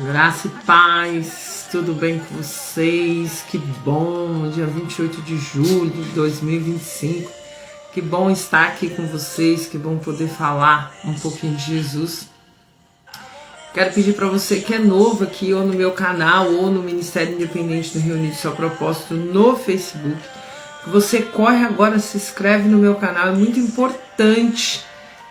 Graça e paz, tudo bem com vocês? Que bom, dia 28 de julho de 2025. Que bom estar aqui com vocês, que bom poder falar um pouquinho de Jesus. Quero pedir para você que é novo aqui, ou no meu canal, ou no Ministério Independente do Reunido Seu Propósito no Facebook, que você corre agora, se inscreve no meu canal. É muito importante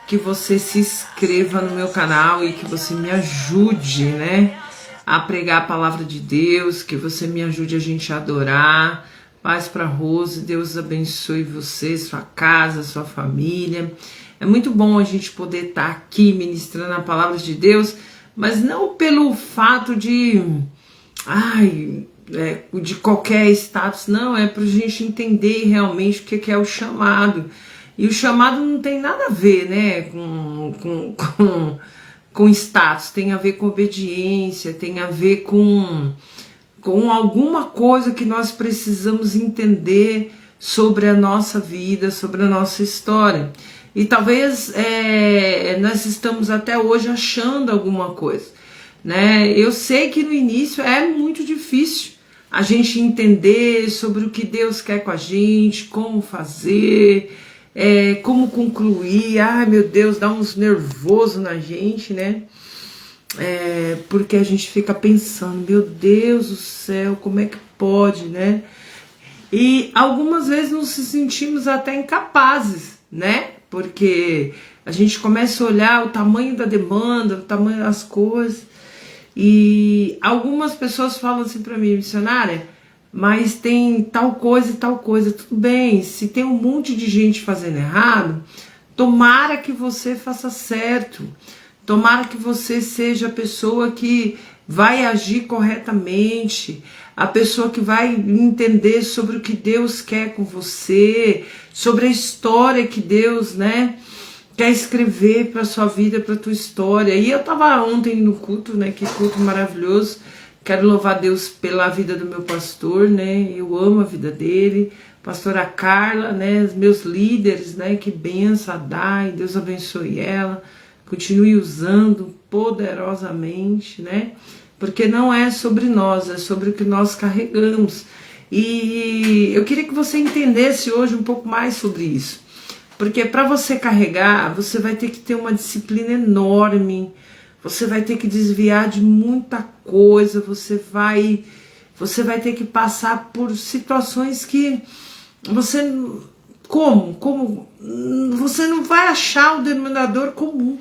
que você se inscreva no meu canal e que você me ajude, né, a pregar a palavra de Deus, que você me ajude a gente a adorar. Paz para Rose, Deus abençoe você, sua casa, sua família. É muito bom a gente poder estar aqui ministrando a palavra de Deus, mas não pelo fato de qualquer status, não, é para a gente entender realmente o que é o chamado. E o chamado não tem nada a ver, né, com status, tem a ver com obediência, tem a ver com alguma coisa que nós precisamos entender sobre a nossa vida, sobre a nossa história. E talvez nós estamos até hoje achando alguma coisa, né? Eu sei que no início é muito difícil a gente entender sobre o que Deus quer com a gente, como fazer, como concluir. Ai, meu Deus, dá uns nervoso na gente, né? Porque a gente fica pensando, meu Deus do céu, como é que pode, né? E algumas vezes nos sentimos até incapazes, né? Porque a gente começa a olhar o tamanho da demanda, o tamanho das coisas, e algumas pessoas falam assim para mim, missionária, mas tem tal coisa e tal coisa. Tudo bem, se tem um monte de gente fazendo errado, tomara que você faça certo, tomara que você seja a pessoa que vai agir corretamente, a pessoa que vai entender sobre o que Deus quer com você, sobre a história que Deus, né, quer escrever para sua vida, para tua história. E eu estava ontem no culto, né, que culto maravilhoso. Quero louvar Deus pela vida do meu pastor, né, eu amo a vida dele, pastora Carla, né, os meus líderes, né, que benção a Dai, Deus abençoe ela, continue usando poderosamente, né, porque não é sobre nós, é sobre o que nós carregamos. E eu queria que você entendesse hoje um pouco mais sobre isso, porque para você carregar, você vai ter que ter uma disciplina enorme, você vai ter que desviar de muita coisa, você vai ter que passar por situações que você, você não vai achar o denominador comum.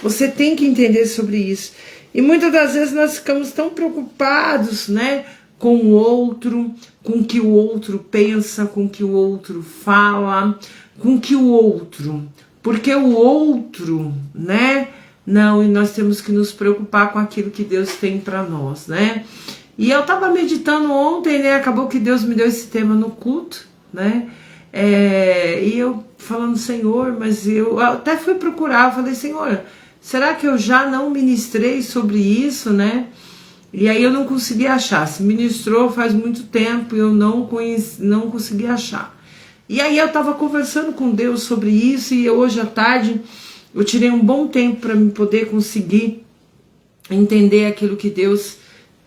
Você tem que entender sobre isso. E muitas das vezes nós ficamos tão preocupados, né, com o outro, com o que o outro pensa, com o que o outro fala, com o que o outro, porque o outro, né, não, e nós temos que nos preocupar com aquilo que Deus tem para nós, né. E eu estava meditando ontem, né, acabou que Deus me deu esse tema no culto, né, e eu falando, Senhor, mas eu até fui procurar, eu falei, Senhor, será que eu já não ministrei sobre isso, né? E aí eu não consegui achar. Se ministrou faz muito tempo e eu não consegui achar. E aí eu estava conversando com Deus sobre isso e hoje à tarde eu tirei um bom tempo para me poder conseguir entender aquilo que Deus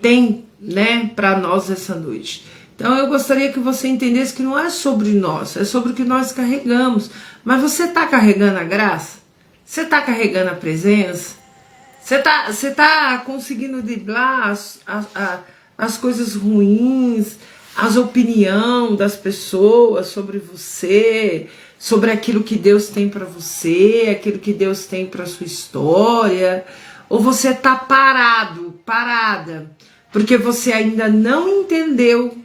tem, né, para nós essa noite. Então eu gostaria que você entendesse que não é sobre nós, é sobre o que nós carregamos. Mas você está carregando a graça? Você está carregando a presença? Você tá conseguindo driblar as coisas ruins, as opiniões das pessoas sobre você, sobre aquilo que Deus tem para você, aquilo que Deus tem para sua história? Ou você está parada, porque você ainda não entendeu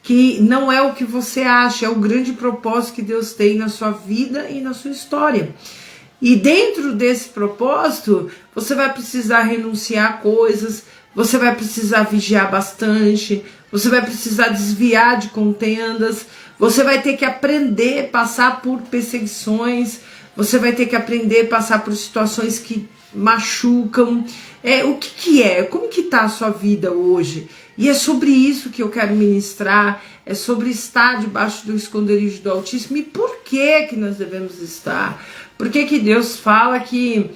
que não é o que você acha, é o grande propósito que Deus tem na sua vida e na sua história. E dentro desse propósito, você vai precisar renunciar a coisas, você vai precisar vigiar bastante, você vai precisar desviar de contendas, você vai ter que aprender a passar por perseguições, você vai ter que aprender a passar por situações que machucam. O que é? Como que está a sua vida hoje? E é sobre isso que eu quero ministrar, é sobre estar debaixo do esconderijo do Altíssimo. E por que nós devemos estar? Por que Deus fala que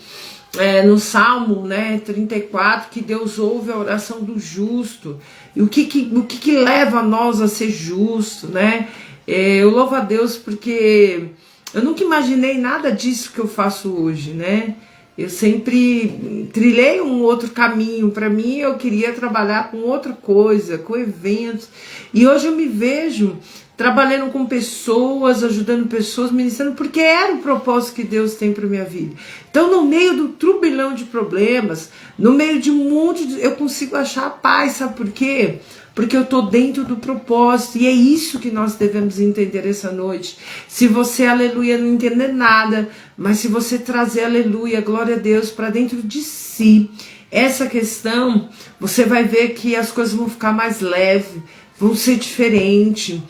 no Salmo, né, 34, que Deus ouve a oração do justo. E o que leva nós a ser justo, né? Eu louvo a Deus porque eu nunca imaginei nada disso que eu faço hoje, né? Eu sempre trilhei um outro caminho. Para mim, eu queria trabalhar com outra coisa, com eventos. E hoje eu me vejo trabalhando com pessoas, ajudando pessoas, ministrando, porque era o propósito que Deus tem para minha vida. Então, no meio do turbilhão de problemas, no meio de um monte de... eu consigo achar a paz, sabe por quê? Porque eu estou dentro do propósito, e é isso que nós devemos entender essa noite. Se você, aleluia, não entender nada, mas se você trazer, aleluia, glória a Deus, para dentro de si, essa questão, você vai ver que as coisas vão ficar mais leves, vão ser diferentes.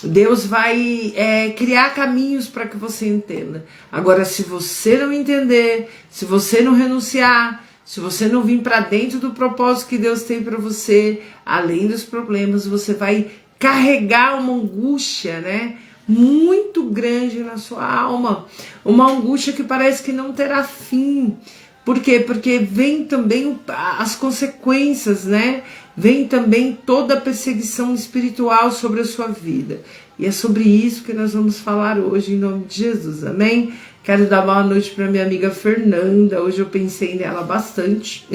Deus vai criar caminhos para que você entenda. Agora, se você não entender, se você não renunciar, se você não vir para dentro do propósito que Deus tem para você, além dos problemas, você vai carregar uma angústia, né, muito grande na sua alma. Uma angústia que parece que não terá fim. Por quê? Porque vem também as consequências, né? Vem também toda a perseguição espiritual sobre a sua vida. E é sobre isso que nós vamos falar hoje, em nome de Jesus, amém? Quero dar boa noite para minha amiga Fernanda. Hoje eu pensei nela bastante,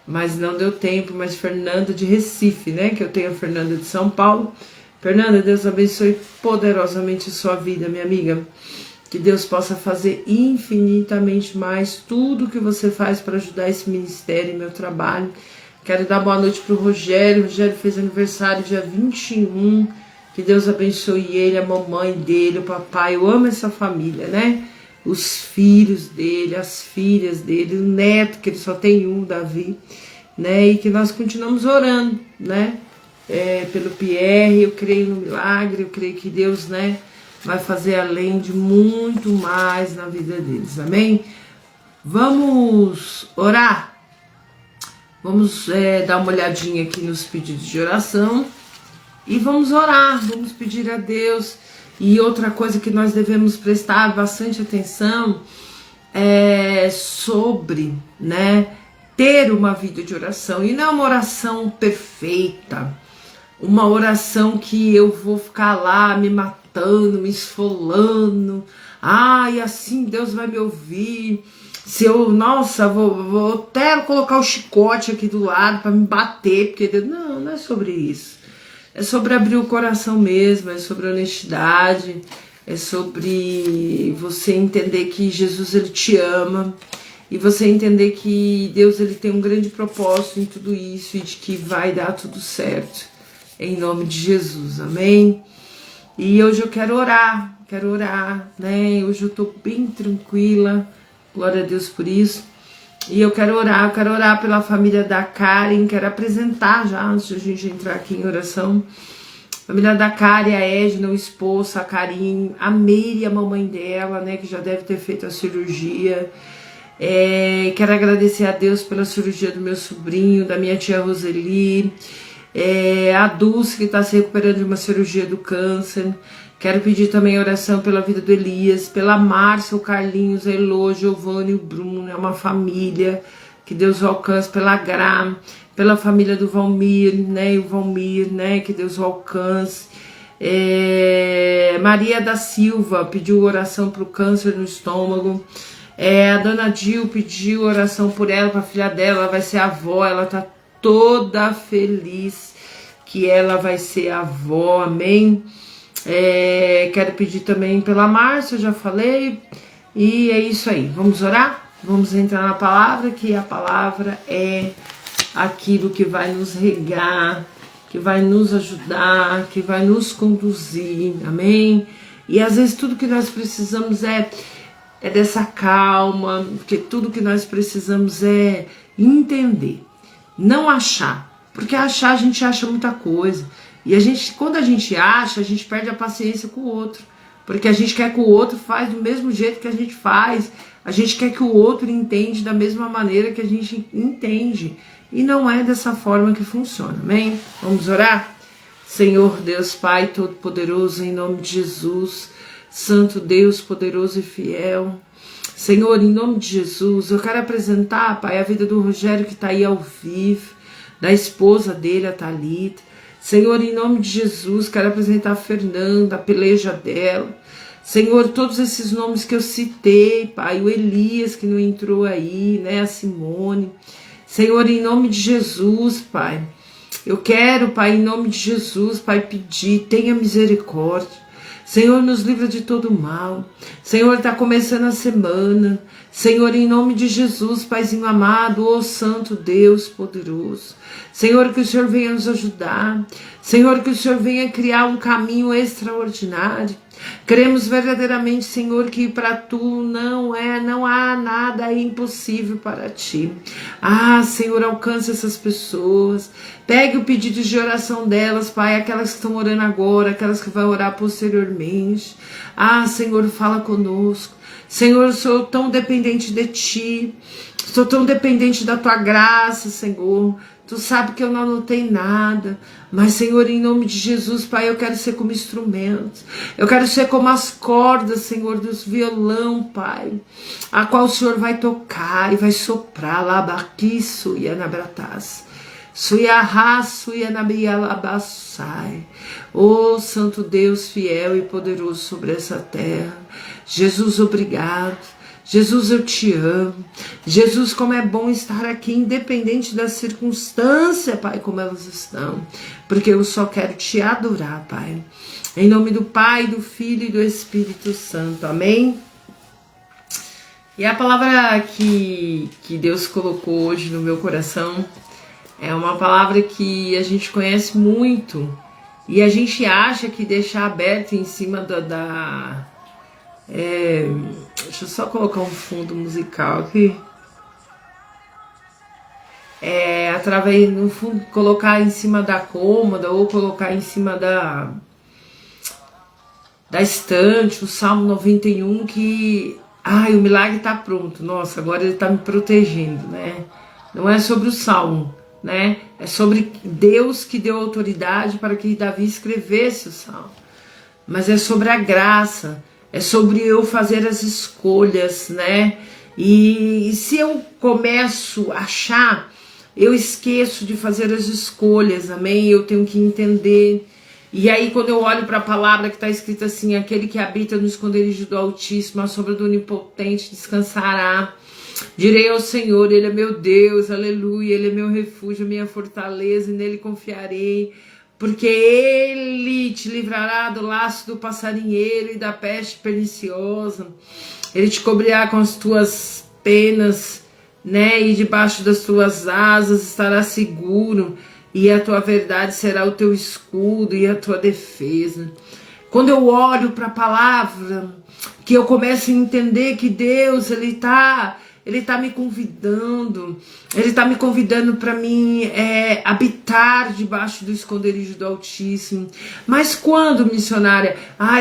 mas não deu tempo. Mas Fernanda de Recife, né? Que eu tenho a Fernanda de São Paulo. Fernanda, Deus abençoe poderosamente a sua vida, minha amiga. Que Deus possa fazer infinitamente mais tudo que você faz para ajudar esse ministério e meu trabalho. Quero dar boa noite para o Rogério. O Rogério fez aniversário dia 21. Que Deus abençoe ele, a mamãe dele, o papai. Eu amo essa família, né? Os filhos dele, as filhas dele, o neto, que ele só tem um, Davi, né? E que nós continuamos orando, né? Pelo Pierre. Eu creio no milagre, eu creio que Deus, né, vai fazer além de muito mais na vida deles, amém? Vamos orar? Vamos dar uma olhadinha aqui nos pedidos de oração e vamos orar, vamos pedir a Deus. E outra coisa que nós devemos prestar bastante atenção é sobre, né, ter uma vida de oração, e não uma oração perfeita, uma oração que eu vou ficar lá me matando, me esfolando, e assim Deus vai me ouvir. Se eu, nossa, vou até colocar o chicote aqui do lado para me bater, porque Deus, não é sobre isso. É sobre abrir o coração mesmo, é sobre honestidade, é sobre você entender que Jesus, ele te ama, e você entender que Deus, ele tem um grande propósito em tudo isso e de que vai dar tudo certo, em nome de Jesus, amém? E hoje eu quero orar, né? Hoje eu tô bem tranquila, glória a Deus por isso. E eu quero orar pela família da Karen. Quero apresentar já, antes de a gente entrar aqui em oração, família da Karen, a Edna, o esposo, a Karine, a Meire, a mamãe dela, né, que já deve ter feito a cirurgia. Quero agradecer a Deus pela cirurgia do meu sobrinho, da minha tia Roseli, a Dulce, que está se recuperando de uma cirurgia do câncer. Quero pedir também oração pela vida do Elias, pela Márcia, o Carlinhos, a Elô, Giovanni, o Bruno, é uma família, que Deus o alcance, pela Gra, pela família do Valmir, né, e o Valmir, né, que Deus o alcance. Maria da Silva pediu oração para o câncer no estômago. A dona Dil pediu oração por ela, para a filha dela, ela vai ser avó, ela tá toda feliz que ela vai ser avó, amém? Quero pedir também pela Márcia, eu já falei, e é isso aí, vamos orar? Vamos entrar na palavra, que a palavra é aquilo que vai nos regar, que vai nos ajudar, que vai nos conduzir, amém? E às vezes tudo que nós precisamos é dessa calma, porque tudo que nós precisamos é entender, não achar, porque achar, a gente acha muita coisa. E quando a gente acha, a gente perde a paciência com o outro. Porque a gente quer que o outro faz do mesmo jeito que a gente faz. A gente quer que o outro entende da mesma maneira que a gente entende. E não é dessa forma que funciona, amém? Vamos orar? Senhor Deus Pai Todo-Poderoso, em nome de Jesus, Santo Deus, poderoso e fiel, Senhor, em nome de Jesus, eu quero apresentar, Pai, a vida do Rogério que está aí ao vivo, da esposa dele, a Thalita. Senhor, em nome de Jesus, quero apresentar a Fernanda, a peleja dela. Senhor, todos esses nomes que eu citei, Pai, o Elias que não entrou aí, né, a Simone. Senhor, em nome de Jesus, Pai, eu quero, Pai, em nome de Jesus, Pai, pedir, tenha misericórdia. Senhor, nos livra de todo mal. Senhor, está começando a semana. Senhor, em nome de Jesus, Paizinho amado, ô Santo Deus poderoso. Senhor, que o Senhor venha nos ajudar. Senhor, que o Senhor venha criar um caminho extraordinário. Queremos verdadeiramente, Senhor, que para Tu não há nada impossível para Ti. Ah, Senhor, alcance essas pessoas. Pegue o pedido de oração delas, Pai, aquelas que estão orando agora, aquelas que vão orar posteriormente. Ah, Senhor, fala conosco. Senhor, eu sou tão dependente de Ti. Sou tão dependente da Tua graça, Senhor. Tu sabe que eu não anotei nada. Mas, Senhor, em nome de Jesus, Pai, eu quero ser como instrumento. Eu quero ser como as cordas, Senhor, dos violão, Pai. A qual o Senhor vai tocar e vai soprar. Labaquiço e anabratas. Suiarraço e anabialabassai. Ô Santo Deus fiel e poderoso sobre essa terra. Jesus, obrigado. Jesus, eu te amo. Jesus, como é bom estar aqui, independente da circunstância, Pai, como elas estão. Porque eu só quero te adorar, Pai. Em nome do Pai, do Filho e do Espírito Santo. Amém? E a palavra que Deus colocou hoje no meu coração é uma palavra que a gente conhece muito. E a gente acha que deixar aberto em cima deixa eu só colocar um fundo musical aqui. Através, no fundo, colocar em cima da cômoda ou colocar em cima da estante, o Salmo 91, que o milagre está pronto. Nossa, agora ele está me protegendo, né? Não é sobre o Salmo, né? É sobre Deus que deu autoridade para que Davi escrevesse o Salmo. Mas é sobre a graça. É sobre eu fazer as escolhas, né? E se eu começo a achar, eu esqueço de fazer as escolhas, amém? Eu tenho que entender. E aí quando eu olho para a palavra que está escrita assim, aquele que habita no esconderijo do Altíssimo, a sombra do Onipotente descansará. Direi ao Senhor, Ele é meu Deus, aleluia, Ele é meu refúgio, minha fortaleza, e nele confiarei. Porque Ele te livrará do laço do passarinheiro e da peste perniciosa. Ele te cobrirá com as tuas penas, né? E debaixo das tuas asas estará seguro. E a tua verdade será o teu escudo e a tua defesa. Quando eu olho para a palavra, que eu começo a entender que Deus, Ele tá me convidando. Ele está me convidando para mim habitar debaixo do esconderijo do Altíssimo. Mas quando, missionária?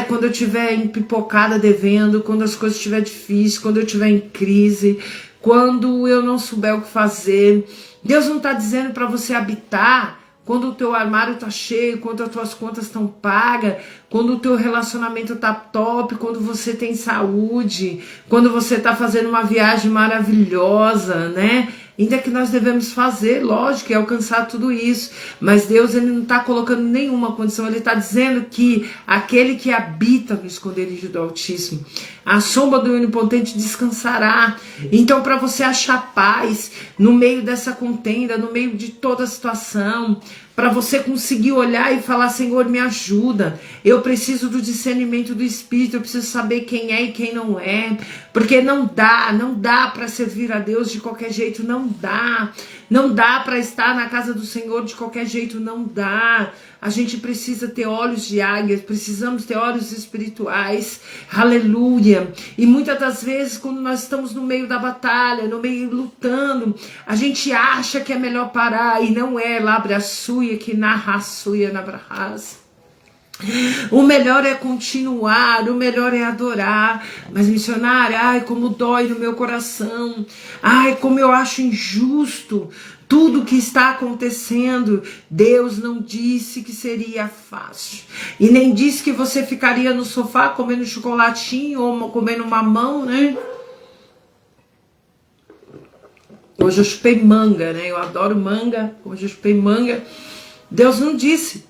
Quando eu estiver empipocada devendo, quando as coisas estiverem difíceis, quando eu estiver em crise, quando eu não souber o que fazer. Deus não está dizendo para você habitar quando o teu armário está cheio, quando as tuas contas estão pagas, quando o teu relacionamento está top, quando você tem saúde, quando você está fazendo uma viagem maravilhosa, né? Ainda que nós devemos fazer, lógico, é alcançar tudo isso. Mas Deus, Ele não está colocando nenhuma condição. Ele está dizendo que aquele que habita no esconderijo do Altíssimo, a sombra do Onipotente descansará. Então, para você achar paz no meio dessa contenda, no meio de toda a situação, para você conseguir olhar e falar, Senhor, me ajuda. Eu preciso do discernimento do Espírito, eu preciso saber quem é e quem não é. Porque não dá para servir a Deus de qualquer jeito, não dá. Não dá para estar na casa do Senhor de qualquer jeito, não dá. A gente precisa ter olhos de águia, precisamos ter olhos espirituais, aleluia. E muitas das vezes, quando nós estamos no meio da batalha, no meio lutando, a gente acha que é melhor parar, e não é. Labra suia que narra suia na brahas. O melhor é continuar, o melhor é adorar. Mas missionária, como dói no meu coração, como eu acho injusto tudo que está acontecendo. Deus não disse que seria fácil, e nem disse que você ficaria no sofá comendo chocolatinho ou comendo mamão, né? Hoje eu chupei manga, né? Eu adoro manga. Hoje eu chupei manga. Deus não disse.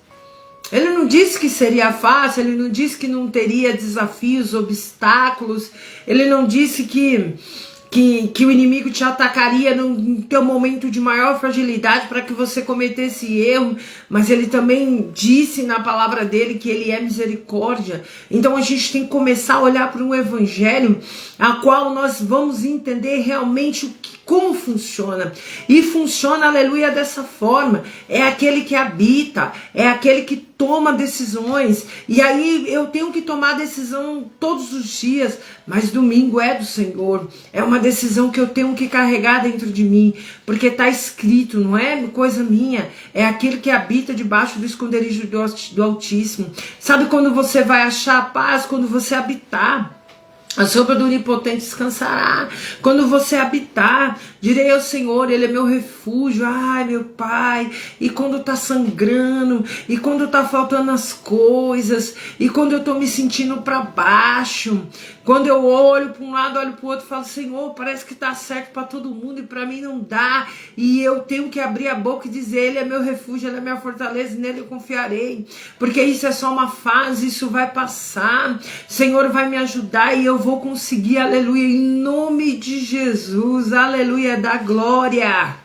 Ele não disse que seria fácil, ele não disse que não teria desafios, obstáculos, ele não disse que o inimigo te atacaria no teu momento de maior fragilidade para que você cometesse erro, mas ele também disse na palavra dele que ele é misericórdia. Então a gente tem que começar a olhar para um evangelho a qual nós vamos entender realmente como funciona. E funciona, aleluia, dessa forma. É aquele que habita, é aquele que toma decisões. E aí eu tenho que tomar decisão todos os dias, mas domingo é do Senhor. É uma decisão que eu tenho que carregar dentro de mim, porque está escrito, não é coisa minha, é aquele que habita debaixo do esconderijo do Altíssimo. Sabe quando você vai achar a paz? Quando você habitar. A sombra do Onipotente descansará. Quando você habitar, direi ao Senhor, Ele é meu refúgio. Ai, meu Pai. E quando tá sangrando, e quando tá faltando as coisas, e quando eu tô me sentindo para baixo, quando eu olho para um lado, olho para o outro, falo, Senhor, parece que tá certo para todo mundo e para mim não dá. E eu tenho que abrir a boca e dizer, Ele é meu refúgio, Ele é minha fortaleza, e nele eu confiarei. Porque isso é só uma fase, isso vai passar. O Senhor vai me ajudar e eu vou conseguir, aleluia, em nome de Jesus, aleluia, da glória.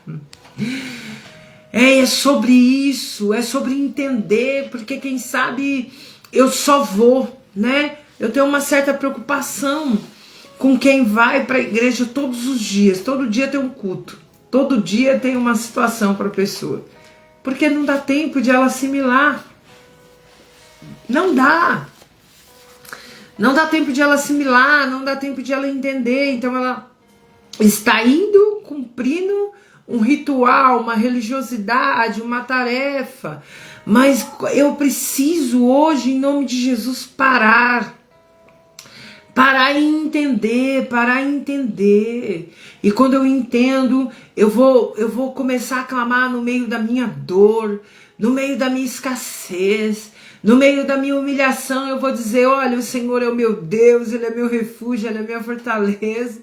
É sobre isso, é sobre entender, porque quem sabe eu só vou, né? Eu tenho uma certa preocupação com quem vai para a igreja todos os dias, todo dia tem um culto, todo dia tem uma situação para a pessoa, porque não dá tempo de ela assimilar, não dá. Não dá tempo de ela assimilar, não dá tempo de ela entender. Então ela está indo, cumprindo um ritual, uma religiosidade, uma tarefa. Mas eu preciso hoje, em nome de Jesus, parar e entender, E quando eu entendo, eu vou começar a clamar no meio da minha dor, no meio da minha escassez, no meio da minha humilhação. Eu vou dizer, olha, o Senhor é o meu Deus, Ele é meu refúgio, Ele é minha fortaleza,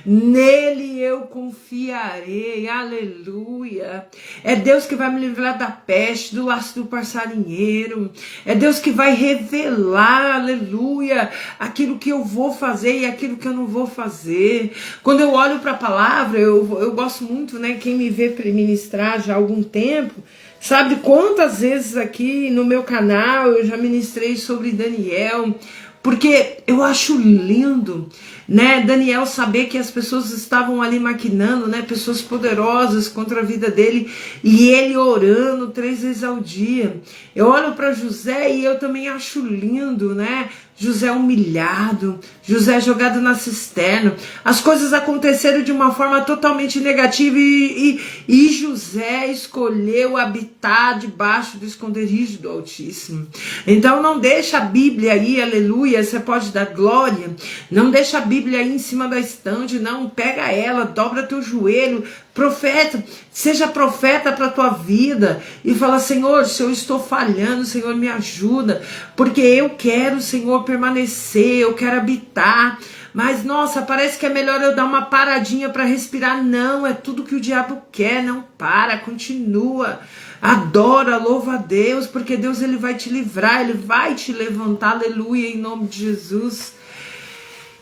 nele eu confiarei, aleluia. É Deus que vai me livrar da peste, do laço do passarinheiro, é Deus que vai revelar, aleluia, aquilo que eu vou fazer e aquilo que eu não vou fazer. Quando eu olho para a palavra, eu gosto muito, né, quem me vê ministrar já há algum tempo, sabe quantas vezes aqui no meu canal eu já ministrei sobre Daniel, porque eu acho lindo, né, Daniel saber que as pessoas estavam ali maquinando, né, pessoas poderosas contra a vida dele, e ele orando 3 vezes ao dia. Eu olho para José e eu também acho lindo, né, José humilhado, José jogado na cisterna. As coisas aconteceram de uma forma totalmente negativa e José escolheu habitar debaixo do esconderijo do Altíssimo. Então não deixa a Bíblia aí, aleluia, você pode dar glória, não deixa a Bíblia aí em cima da estante, não, pega ela, dobra teu joelho, profeta, seja profeta para a tua vida e fala, Senhor, se eu estou falhando, Senhor, me ajuda, porque eu quero, Senhor, permanecer, eu quero habitar, mas nossa, parece que é melhor eu dar uma paradinha para respirar. Não, é tudo que o diabo quer, não para, continua, adora, louva a Deus, porque Deus ele vai te livrar, ele vai te levantar, aleluia, em nome de Jesus.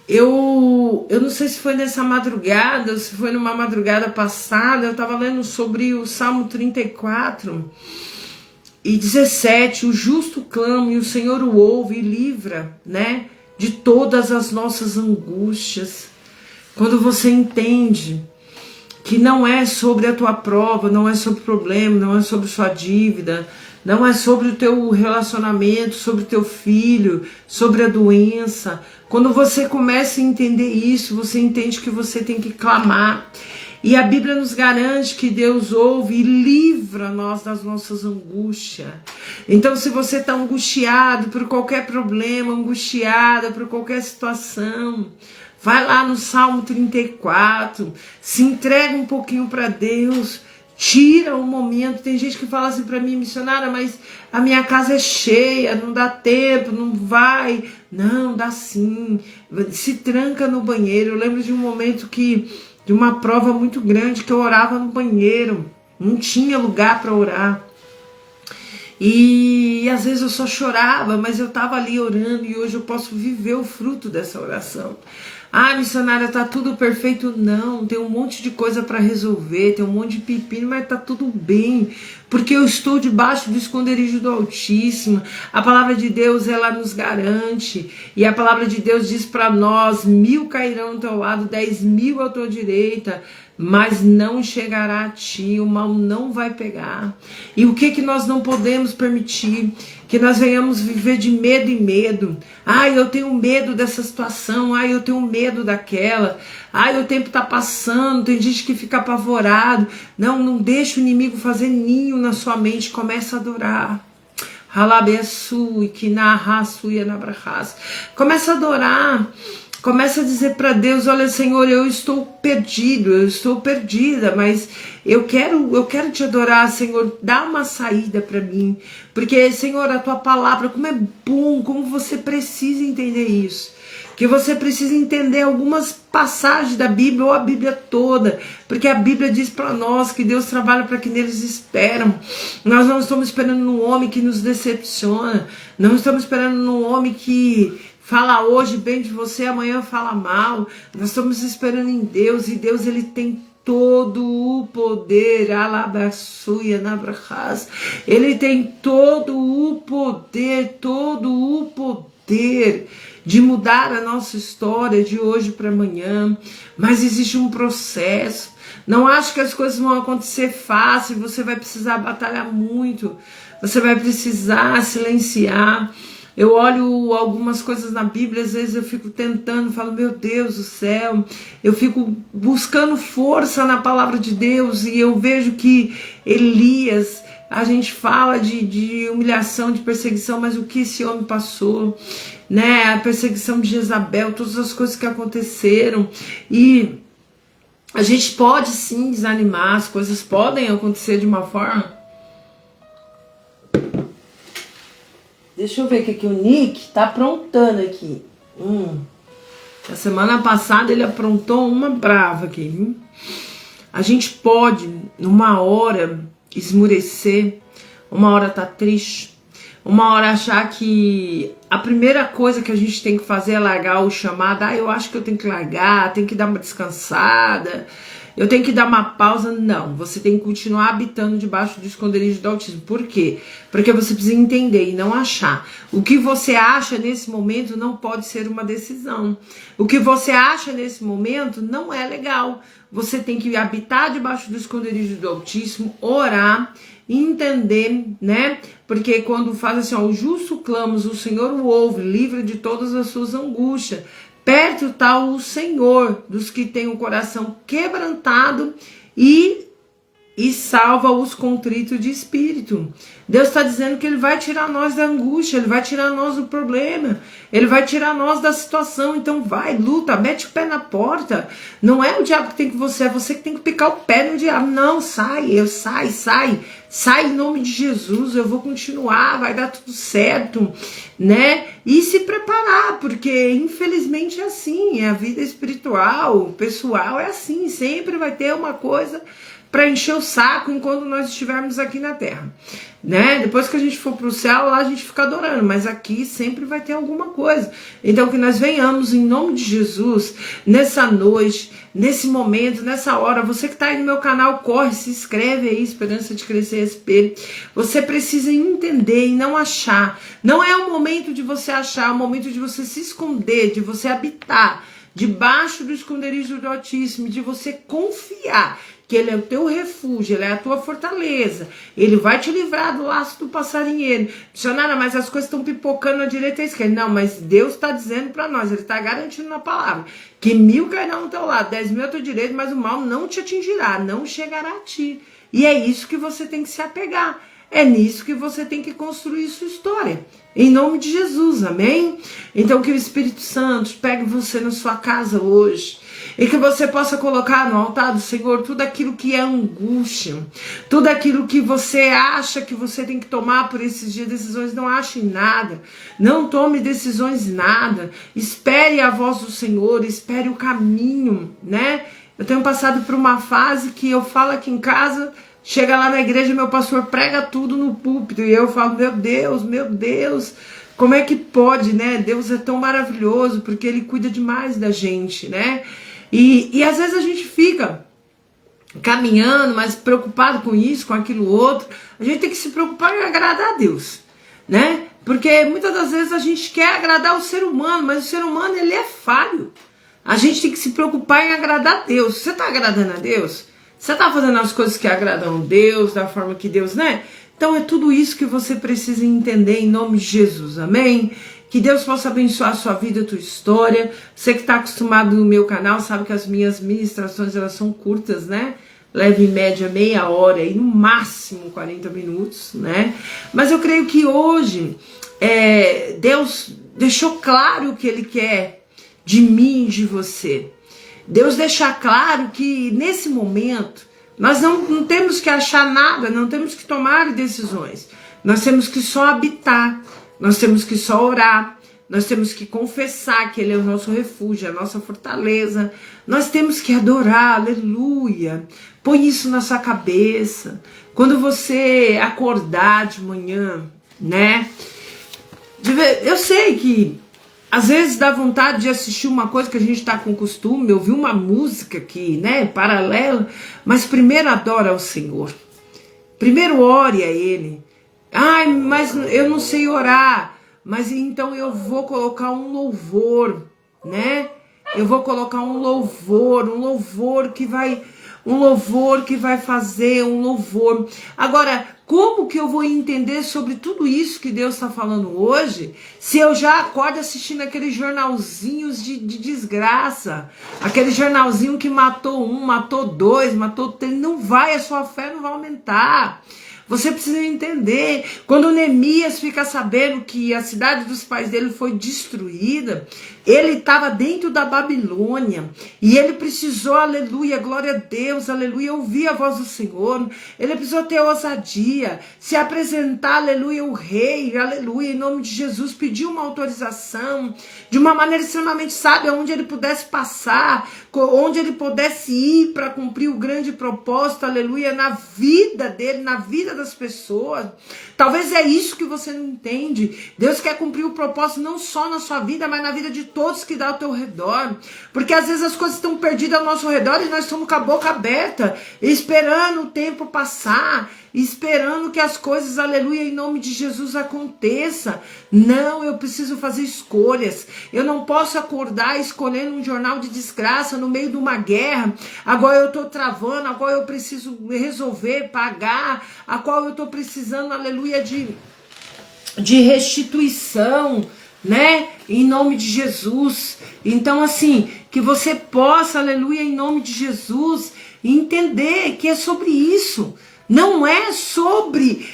Eu não sei se foi nessa madrugada, ou se foi numa madrugada passada, eu estava lendo sobre o Salmo 34 e 17, o justo clama e o Senhor o ouve e livra, né, de todas as nossas angústias. Quando você entende que não é sobre a tua prova, não é sobre o problema, não é sobre sua dívida, não é sobre o teu relacionamento, sobre o teu filho, sobre a doença. Quando você começa a entender isso, você entende que você tem que clamar. E a Bíblia nos garante que Deus ouve e livra nós das nossas angústias. Então, se você está angustiado por qualquer problema, angustiada por qualquer situação, vai lá no Salmo 34, se entrega um pouquinho para Deus, tira um momento. Tem gente que fala assim para mim, missionária, mas a minha casa é cheia, não dá tempo, não vai. Não, dá sim. Se tranca no banheiro. Eu lembro de um momento que de uma prova muito grande, que eu orava no banheiro, não tinha lugar para orar. E às vezes eu só chorava, mas eu estava ali orando, e hoje eu posso viver o fruto dessa oração. Ah, missionária, tá tudo perfeito? Não, tem um monte de coisa para resolver, tem um monte de pepino, mas tá tudo bem, porque eu estou debaixo do esconderijo do Altíssimo. A palavra de Deus, ela nos garante, e a palavra de Deus diz para nós: 1000 cairão ao teu lado, 10.000 à tua direita, mas não chegará a ti, o mal não vai pegar. E o que nós não podemos permitir? Que nós venhamos viver de medo em medo. Ai, eu tenho medo dessa situação. Ai, eu tenho medo daquela. Ai, o tempo está passando. Tem gente que fica apavorado. Não deixa o inimigo fazer ninho na sua mente. Começa a adorar. Começa a adorar. Começa a dizer para Deus: olha, Senhor, eu estou perdido, eu estou perdida, mas eu quero te adorar, Senhor. Dá uma saída para mim, porque, Senhor, a tua palavra, como é bom, como você precisa entender isso, que você precisa entender algumas passagens da Bíblia, ou a Bíblia toda, porque a Bíblia diz para nós que Deus trabalha para que neles esperam. Nós não estamos esperando num homem que nos decepciona, não estamos esperando num homem que fala hoje bem de você, amanhã fala mal. Nós estamos esperando em Deus, e Deus, ele tem todo o poder, ele tem todo o poder de mudar a nossa história de hoje para amanhã, mas existe um processo. Não acho que as coisas vão acontecer fácil, você vai precisar batalhar muito, você vai precisar silenciar. Eu olho algumas coisas na Bíblia, às vezes eu fico tentando, falo, meu Deus do céu, eu fico buscando força na palavra de Deus, e eu vejo que Elias, a gente fala de humilhação, de perseguição, mas o que esse homem passou, né? A perseguição de Jezabel, todas as coisas que aconteceram, e a gente pode sim desanimar, as coisas podem acontecer de uma forma. Deixa eu ver o que o Nick tá aprontando aqui. A semana passada ele aprontou uma brava aqui. A gente pode, numa hora, esmurecer, uma hora tá triste, uma hora achar que a primeira coisa que a gente tem que fazer é largar o chamado. Eu acho que eu tenho que largar, tenho que dar uma descansada, eu tenho que dar uma pausa. Não, você tem que continuar habitando debaixo do esconderijo do Altíssimo. Por quê? Porque você precisa entender e não achar. O que você acha nesse momento não pode ser uma decisão. O que você acha nesse momento não é legal. Você tem que habitar debaixo do esconderijo do Altíssimo, orar, entender, né? Porque quando faz assim, o justo clama, o Senhor o ouve, livra de todas as suas angústias. Perto está o Senhor dos que têm o coração quebrantado e salva os contritos de espírito. Deus está dizendo que ele vai tirar nós da angústia, ele vai tirar nós do problema, ele vai tirar nós da situação. Então vai, luta, mete o pé na porta. Não é o diabo que tem que você, é você que tem que picar o pé no diabo. Não, sai em nome de Jesus, eu vou continuar, vai dar tudo certo, né? E se preparar, porque infelizmente é assim, a vida espiritual, pessoal é assim, sempre vai ter uma coisa para encher o saco enquanto nós estivermos aqui na terra, né? Depois que a gente for para o céu, lá a gente fica adorando, mas aqui sempre vai ter alguma coisa. Então que nós venhamos em nome de Jesus, nessa noite, nesse momento, nessa hora. Você que está aí no meu canal, corre, se inscreve aí, Esperança de Crescer SP. Você precisa entender e não achar. Não é o momento de você achar, é o momento de você se esconder, de você habitar debaixo do esconderijo do Altíssimo, de você confiar que ele é o teu refúgio, ele é a tua fortaleza, ele vai te livrar do laço do passarinheiro. Missionária, mas as coisas estão pipocando à direita e à esquerda. Não, mas Deus está dizendo para nós, ele está garantindo na palavra, que 1000 cairão no teu lado, 10.000 ao teu direito, mas o mal não te atingirá, não chegará a ti. E é isso que você tem que se apegar. É nisso que você tem que construir sua história. Em nome de Jesus, amém? Então que o Espírito Santo pegue você na sua casa hoje. E que você possa colocar no altar do Senhor tudo aquilo que é angústia. Tudo aquilo que você acha que você tem que tomar por esses dias. Decisões, não ache nada. Não tome decisões nada. Espere a voz do Senhor, espere o caminho, né? Eu tenho passado por uma fase que eu falo aqui em casa, chega lá na igreja, meu pastor prega tudo no púlpito, e eu falo, meu Deus, como é que pode, né? Deus é tão maravilhoso, porque Ele cuida demais da gente, né? E às vezes a gente fica caminhando, mas preocupado com isso, com aquilo outro. A gente tem que se preocupar em agradar a Deus, né? Porque muitas das vezes a gente quer agradar o ser humano, mas o ser humano, ele é falho. A gente tem que se preocupar em agradar a Deus. Você está agradando a Deus? Você está fazendo as coisas que agradam a Deus, da forma que Deus, né? Então é tudo isso que você precisa entender em nome de Jesus, amém? Que Deus possa abençoar a sua vida, a tua história. Você que está acostumado no meu canal sabe que as minhas ministrações, elas são curtas, né? Leva em média meia hora e no máximo 40 minutos, né? Mas eu creio que hoje Deus deixou claro o que Ele quer de mim e de você. Deus deixa claro que nesse momento nós não temos que achar nada, não temos que tomar decisões. Nós temos que só habitar, nós temos que só orar, nós temos que confessar que Ele é o nosso refúgio, a nossa fortaleza. Nós temos que adorar, aleluia. Põe isso na sua cabeça. Quando você acordar de manhã, né? Eu sei que às vezes dá vontade de assistir uma coisa que a gente está com costume, ouvir uma música que, né, paralela, mas primeiro adora ao Senhor. Primeiro ore a Ele. Ai, mas eu não sei orar. Mas então eu vou colocar um louvor, né? Eu vou colocar um louvor que vai fazer um louvor. Agora, como que eu vou entender sobre tudo isso que Deus está falando hoje, se eu já acordo assistindo aqueles jornalzinhos de desgraça, aquele jornalzinho que matou um, matou dois, matou três? Não vai, a sua fé não vai aumentar. Você precisa entender, quando Neemias fica sabendo que a cidade dos pais dele foi destruída, ele estava dentro da Babilônia, e ele precisou, aleluia, glória a Deus, aleluia, ouvir a voz do Senhor, ele precisou ter ousadia, se apresentar, aleluia, o rei, aleluia, em nome de Jesus, pedir uma autorização, de uma maneira extremamente sábia, onde ele pudesse passar, onde ele pudesse ir para cumprir o grande propósito, aleluia, na vida dele, na vida das pessoas. Talvez é isso que você não entende. Deus quer cumprir o propósito não só na sua vida, mas na vida de todos que dá ao teu redor. Porque às vezes as coisas estão perdidas ao nosso redor e nós estamos com a boca aberta, esperando o tempo passar, esperando que as coisas, aleluia, em nome de Jesus aconteça. Não, eu preciso fazer escolhas. Eu não posso acordar escolhendo um jornal de desgraça no meio de uma guerra. Agora eu estou travando, agora eu preciso resolver, pagar, a qual eu estou precisando, aleluia, de restituição, né? Em nome de Jesus. Então, assim, que você possa, aleluia, em nome de Jesus, entender que é sobre isso. Não é sobre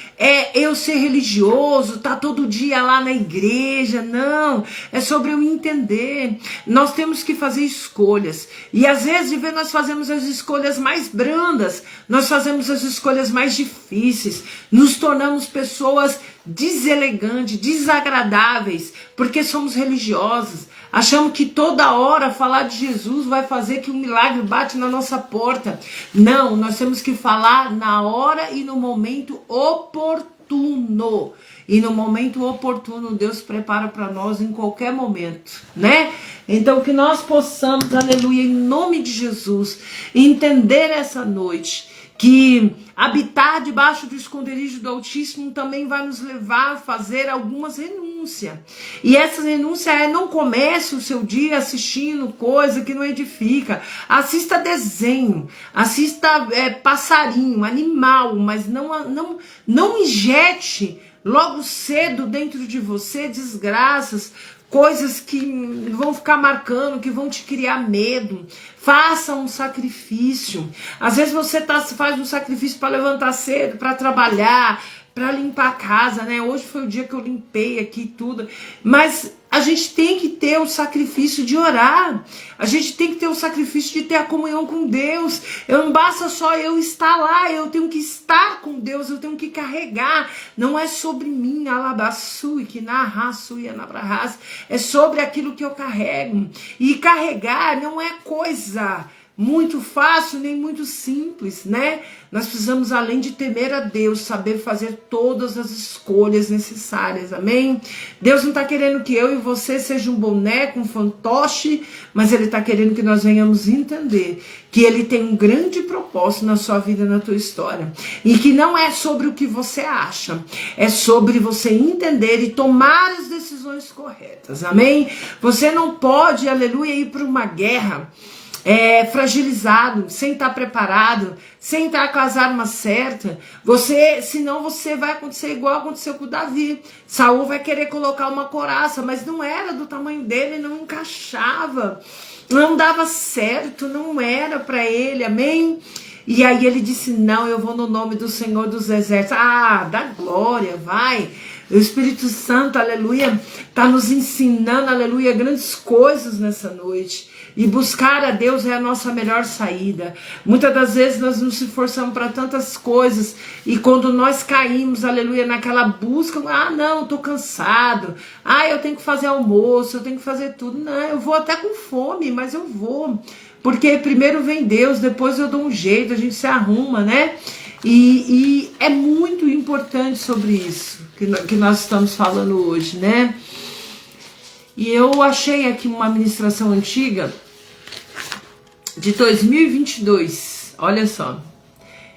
eu ser religioso, tá todo dia lá na igreja, não. É sobre eu entender. Nós temos que fazer escolhas. E às vezes, nós fazemos as escolhas mais brandas, nós fazemos as escolhas mais difíceis, nos tornamos pessoas deselegantes, desagradáveis, porque somos religiosos. Achamos que toda hora falar de Jesus vai fazer que um milagre bate na nossa porta. Não, nós temos que falar na hora e no momento oportuno. E no momento oportuno, Deus prepara para nós em qualquer momento, né? Então que nós possamos, aleluia, em nome de Jesus, entender essa noite que habitar debaixo do esconderijo do Altíssimo também vai nos levar a fazer algumas renúncias. E essa renúncia não comece o seu dia assistindo coisa que não edifica. Assista desenho, assista passarinho, animal, mas não injete logo cedo dentro de você desgraças, coisas que vão ficar marcando, que vão te criar medo. Faça um sacrifício. Às vezes você faz um sacrifício para levantar cedo, para trabalhar, para limpar a casa, né? Hoje foi o dia que eu limpei aqui tudo. Mas a gente tem que ter o sacrifício de orar. A gente tem que ter o sacrifício de ter a comunhão com Deus. Não basta só eu estar lá, eu tenho que estar com Deus, eu tenho que carregar. Não é sobre mim, alabaçu, que narraçu e anabrahas. É sobre aquilo que eu carrego. E carregar não é coisa muito fácil, nem muito simples, né? Nós precisamos, além de temer a Deus, saber fazer todas as escolhas necessárias, amém? Deus não está querendo que eu e você seja um boneco, um fantoche, mas Ele está querendo que nós venhamos entender que Ele tem um grande propósito na sua vida, na tua história, e que não é sobre o que você acha, é sobre você entender e tomar as decisões corretas, amém? Você não pode, aleluia, ir para uma guerra fragilizado, sem estar preparado, sem estar com as armas certas. Senão você vai acontecer igual aconteceu com o Davi. Saul vai querer colocar uma couraça, mas não era do tamanho dele, não encaixava, não dava certo, não era para ele, amém? E aí ele disse, não, eu vou no nome do Senhor dos Exércitos. Dá glória, vai. O Espírito Santo, aleluia, está nos ensinando, aleluia, grandes coisas nessa noite. E buscar a Deus é a nossa melhor saída. Muitas das vezes nós nos esforçamos para tantas coisas, e quando nós caímos, aleluia, naquela busca, não, estou cansado, eu tenho que fazer almoço, eu tenho que fazer tudo. Não, eu vou até com fome, mas eu vou. Porque primeiro vem Deus, depois eu dou um jeito, a gente se arruma, né? E é muito importante sobre isso que nós estamos falando hoje, né? E eu achei aqui uma ministração antiga de 2022, olha só.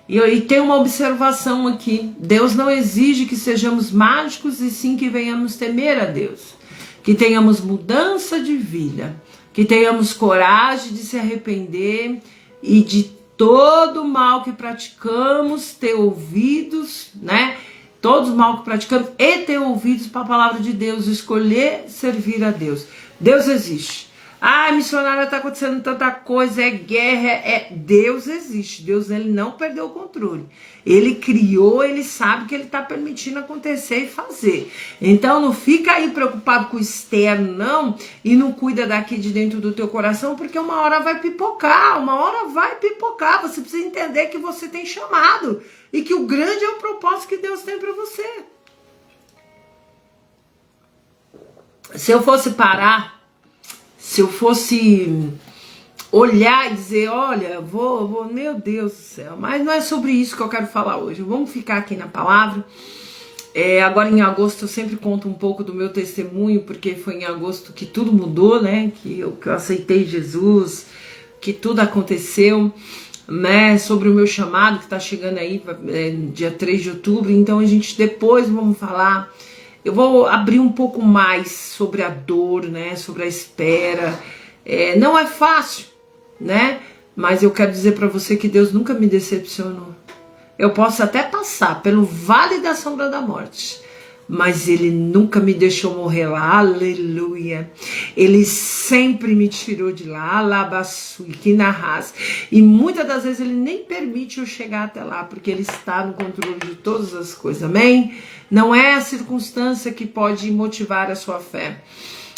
E tem uma observação aqui. Deus não exige que sejamos mágicos, e sim que venhamos temer a Deus. Que tenhamos mudança de vida, que tenhamos coragem de se arrepender e de todo mal que praticamos, ter ouvidos, né? Todos os mal que praticamos e ter ouvidos para a palavra de Deus, escolher servir a Deus. Deus existe. Missionária, está acontecendo tanta coisa, é guerra, Deus existe. Deus, ele não perdeu o controle. Ele criou, ele sabe que ele está permitindo acontecer e fazer. Então não fica aí preocupado com o externo, não, e não cuida daqui de dentro do teu coração, porque uma hora vai pipocar, Você precisa entender que você tem chamado e que o grande é o propósito que Deus tem para você. Se eu fosse parar, se eu fosse olhar e dizer, olha, vou, meu Deus do céu, mas não é sobre isso que eu quero falar hoje. Vamos ficar aqui na palavra. Agora em agosto eu sempre conto um pouco do meu testemunho, porque foi em agosto que tudo mudou, né? Que eu aceitei Jesus, que tudo aconteceu, né? Sobre o meu chamado que está chegando aí, dia 3 de outubro. Então a gente depois vamos falar. Eu vou abrir um pouco mais sobre a dor, né? Sobre a espera. Não é fácil, né? Mas eu quero dizer para você que Deus nunca me decepcionou. Eu posso até passar pelo vale da sombra da morte, mas Ele nunca me deixou morrer lá, aleluia. Ele sempre me tirou de lá, alabaçui, que narras. E muitas das vezes Ele nem permite eu chegar até lá, porque Ele está no controle de todas as coisas, amém? Não é a circunstância que pode motivar a sua fé.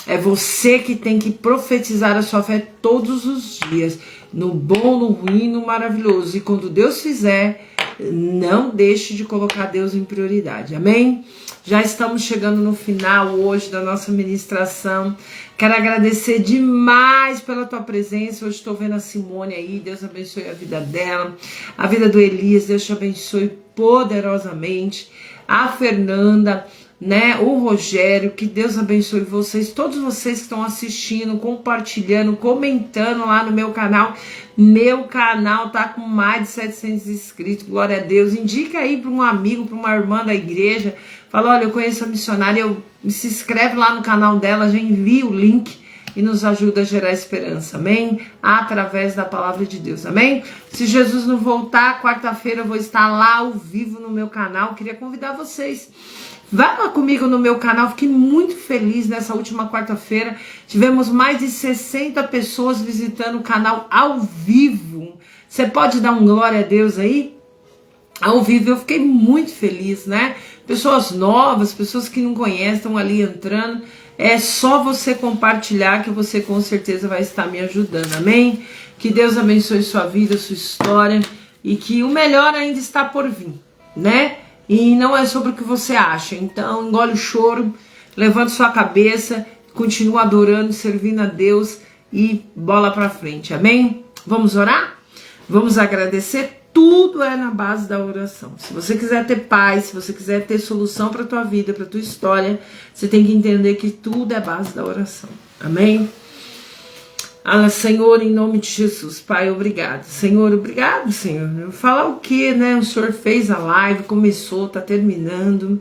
É você que tem que profetizar a sua fé todos os dias, no bom, no ruim, no maravilhoso. E quando Deus fizer, não deixe de colocar Deus em prioridade, amém? Já estamos chegando no final hoje da nossa ministração. Quero agradecer demais pela tua presença. Hoje estou vendo a Simone aí, Deus abençoe a vida dela, a vida do Elias, Deus te abençoe poderosamente, a Fernanda, né, o Rogério, que Deus abençoe vocês, todos vocês que estão assistindo, compartilhando, comentando lá no meu canal. Meu canal tá com mais de 700 inscritos, glória a Deus. Indica aí para um amigo, para uma irmã da igreja, fala, olha, eu conheço a missionária, se inscreve lá no canal dela, já envia o link e nos ajuda a gerar esperança, amém? Através da palavra de Deus, amém? Se Jesus não voltar, quarta-feira eu vou estar lá ao vivo no meu canal. Queria convidar vocês, vá lá comigo no meu canal. Fiquei muito feliz nessa última quarta-feira. Tivemos mais de 60 pessoas visitando o canal ao vivo. Você pode dar um glória a Deus aí? Ao vivo eu fiquei muito feliz, né? Pessoas novas, pessoas que não conhecem, estão ali entrando. É só você compartilhar que você com certeza vai estar me ajudando, amém? Que Deus abençoe sua vida, sua história, e que o melhor ainda está por vir, né? E não é sobre o que você acha. Então engole o choro, levante sua cabeça, continua adorando, servindo a Deus e bola pra frente, amém? Vamos orar? Vamos agradecer? Tudo é na base da oração. Se você quiser ter paz, se você quiser ter solução para tua vida, para tua história, você tem que entender que tudo é base da oração. Amém? Senhor, em nome de Jesus, Pai, obrigado. Senhor, obrigado, Senhor. Falar o que, né? O Senhor fez a live, começou, tá terminando.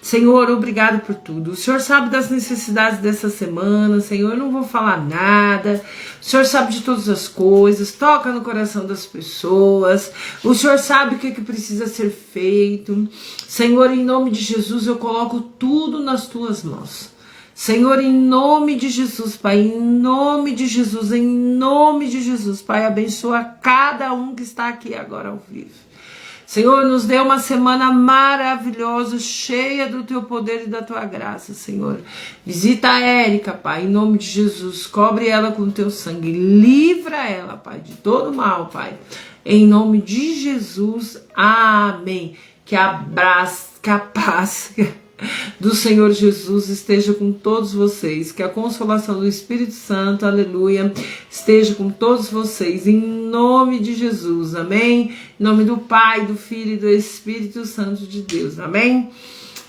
Senhor, obrigado por tudo. O Senhor sabe das necessidades dessa semana. Senhor, eu não vou falar nada. O Senhor sabe de todas as coisas. Toca no coração das pessoas. O Senhor sabe o que precisa ser feito. Senhor, em nome de Jesus, eu coloco tudo nas tuas mãos. Senhor, em nome de Jesus, Pai, em nome de Jesus, em nome de Jesus, Pai, abençoa cada um que está aqui agora ao vivo. Senhor, nos dê uma semana maravilhosa, cheia do teu poder e da tua graça, Senhor. Visita a Érica, Pai, em nome de Jesus, cobre ela com o teu sangue, livra ela, Pai, de todo mal, Pai, em nome de Jesus, amém. Que a paz do Senhor Jesus esteja com todos vocês, que a consolação do Espírito Santo, aleluia, esteja com todos vocês, em nome de Jesus, amém? Em nome do Pai, do Filho e do Espírito Santo de Deus, amém?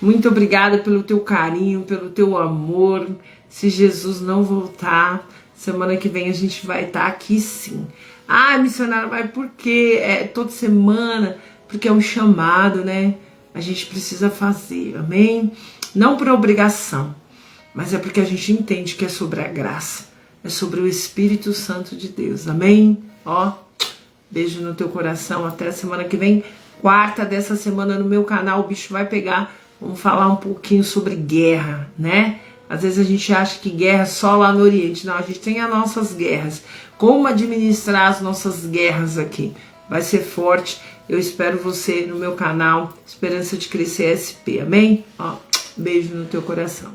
Muito obrigada pelo teu carinho, pelo teu amor. Se Jesus não voltar, semana que vem a gente vai estar aqui sim. Missionária, mas por que toda semana? Porque é um chamado, né? A gente precisa fazer, amém? Não por obrigação, mas é porque a gente entende que é sobre a graça, é sobre o Espírito Santo de Deus, amém? Beijo no teu coração, até a semana que vem, quarta dessa semana no meu canal, o bicho vai pegar, vamos falar um pouquinho sobre guerra, né? Às vezes a gente acha que guerra é só lá no Oriente, não, a gente tem as nossas guerras, como administrar as nossas guerras aqui, vai ser forte. Eu espero você no meu canal Esperança de Crescer SP, amém? Beijo no teu coração.